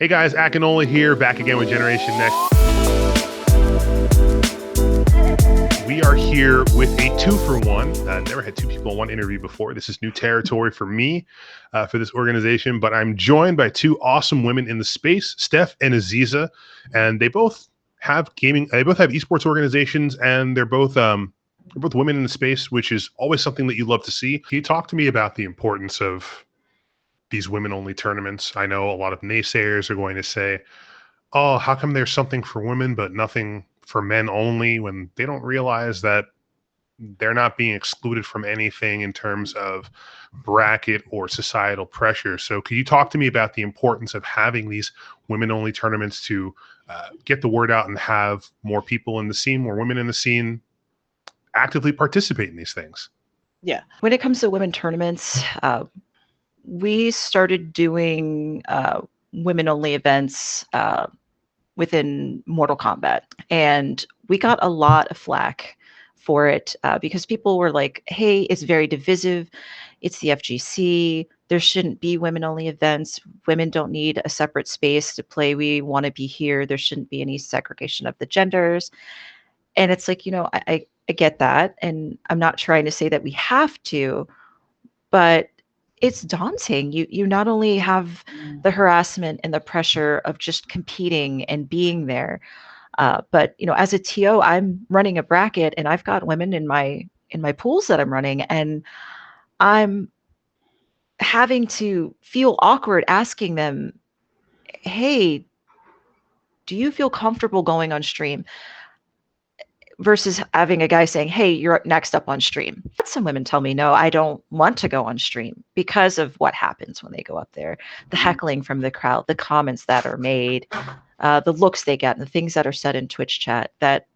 Hey guys, Akinola here, back again with Generation Next. We are here with a 2-for-1. Never had two people in one interview before. This is new territory for me, for this organization, but I'm joined by two awesome women in the space, Steph and Aziza, and they both have esports organizations, and they're both women in the space, which is always something that you love to see. Can you talk to me about the importance of these women-only tournaments? I know a lot of naysayers are going to say, oh, how come there's something for women but nothing for men only, when they don't realize that they're not being excluded from anything in terms of bracket or societal pressure. So could you talk to me about the importance of having these women-only tournaments to get the word out and have more people in the scene, more women in the scene actively participate in these things? Yeah. When it comes to women tournaments, we started doing women-only events within Mortal Kombat, and we got a lot of flack for it because people were like, hey, it's very divisive. It's the FGC. There shouldn't be women-only events. Women don't need a separate space to play. We want to be here. There shouldn't be any segregation of the genders. And it's like, I get that. And I'm not trying to say that we have to, but it's daunting. You not only have the harassment and the pressure of just competing and being there, but as a TO, I'm running a bracket and I've got women in my pools that I'm running, and I'm having to feel awkward asking them, hey, do you feel comfortable going on stream? Versus having a guy saying, hey, you're next up on stream. Some women tell me, no, I don't want to go on stream because of what happens when they go up there. The heckling from the crowd, the comments that are made, the looks they get, and the things that are said in Twitch chat that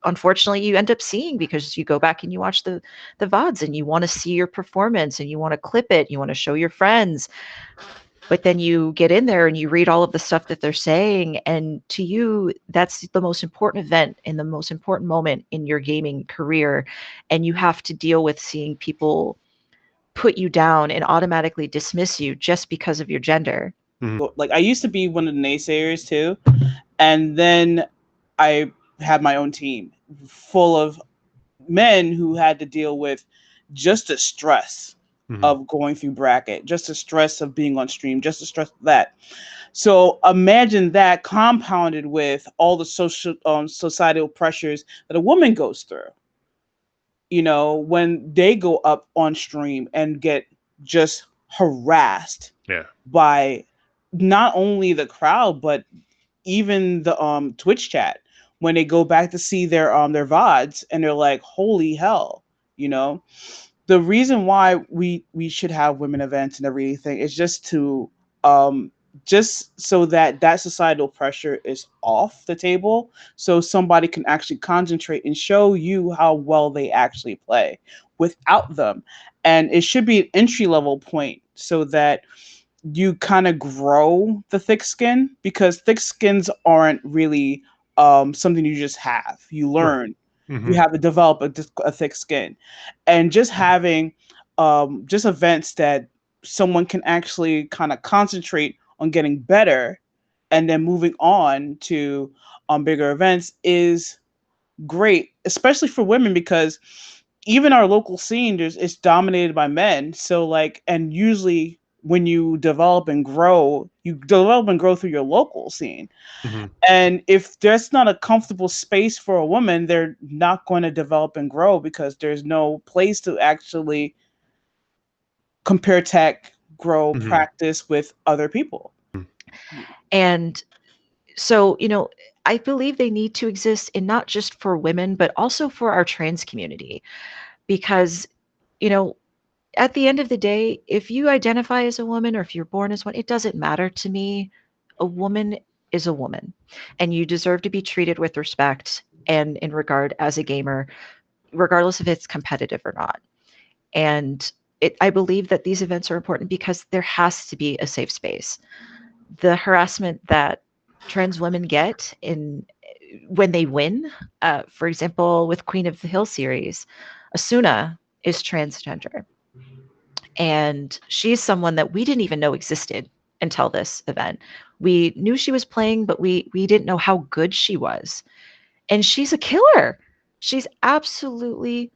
unfortunately you end up seeing because you go back and you watch the VODs and you want to see your performance and you want to clip it, you want to show your friends. But then you get in there and you read all of the stuff that they're saying, and to you, that's the most important event and the most important moment in your gaming career. And you have to deal with seeing people put you down and automatically dismiss you just because of your gender. Mm-hmm. Like, I used to be one of the naysayers too. And then I had my own team full of men who had to deal with just the stress of going through bracket, just the stress of being on stream, just the stress of that. So imagine that compounded with all the societal pressures that a woman goes through, when they go up on stream and get just harassed by not only the crowd, but even the Twitch chat, when they go back to see their VODs and they're like, holy hell, The reason why we should have women events and everything is just to just so that societal pressure is off the table, so somebody can actually concentrate and show you how well they actually play without them. And it should be an entry level point so that you kind of grow the thick skin, because thick skins aren't really something you just have. You learn. Right. You have to develop a thick skin, and just having just events that someone can actually kind of concentrate on getting better and then moving on to bigger events is great, especially for women, because even our local scene is dominated by men. So and usually when you develop and grow through your local scene. Mm-hmm. And if there's not a comfortable space for a woman, they're not going to develop and grow, because there's no place to actually compare tech, grow, practice with other people. And so, I believe they need to exist, in not just for women, but also for our trans community, because, at the end of the day, if you identify as a woman or if you're born as one, it doesn't matter to me. A woman is a woman, and you deserve to be treated with respect and in regard as a gamer, regardless if it's competitive or not. And I believe that these events are important because there has to be a safe space. The harassment that trans women get when they win, for example, with Queen of the Hill series, Asuna is transgender. And she's someone that we didn't even know existed until this event. We knew she was playing, but we didn't know how good she was. And she's a killer. She's absolutely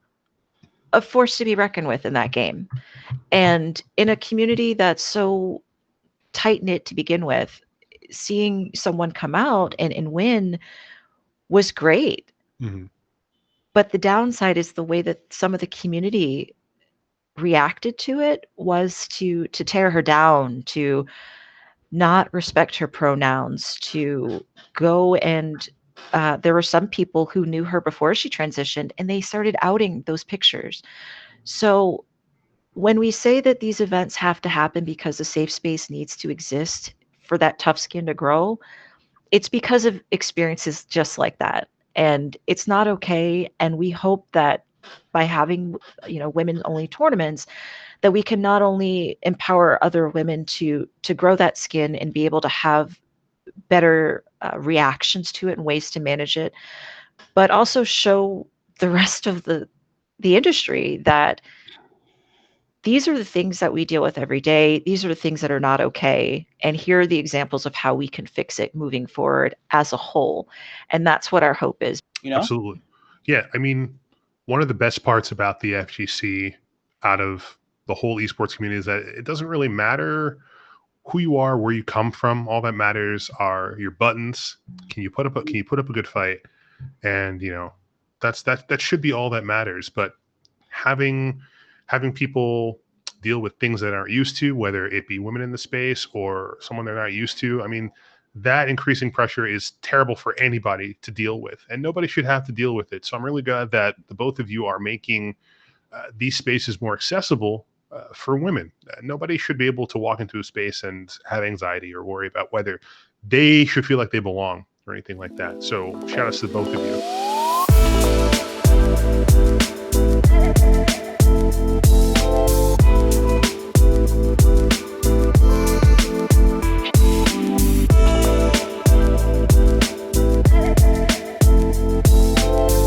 a force to be reckoned with in that game. And in a community that's so tight-knit to begin with, seeing someone come out and win was great. Mm-hmm. But the downside is the way that some of the community reacted to it was to tear her down, to not respect her pronouns, to go and there were some people who knew her before she transitioned, and they started outing those pictures. So when we say that these events have to happen because a safe space needs to exist for that tough skin to grow, it's because of experiences just like that. And it's not okay. And we hope that by having, women only tournaments, that we can not only empower other women to grow that skin and be able to have better reactions to it and ways to manage it, but also show the rest of the industry that these are the things that we deal with every day. These are the things that are not okay. And here are the examples of how we can fix it moving forward as a whole. And that's what our hope is. Absolutely. Yeah. I mean, one of the best parts about the FGC out of the whole esports community is that it doesn't really matter who you are, where you come from. All that matters are your buttons. Can you put up a good fight? And that should be all that matters. But having people deal with things that aren't used to, whether it be women in the space or someone they're not used to, I mean, that increasing pressure is terrible for anybody to deal with, and nobody should have to deal with it. So I'm really glad that the both of you are making these spaces more accessible for women. Nobody should be able to walk into a space and have anxiety or worry about whether they should feel like they belong or anything like that. So shout outs to both of you.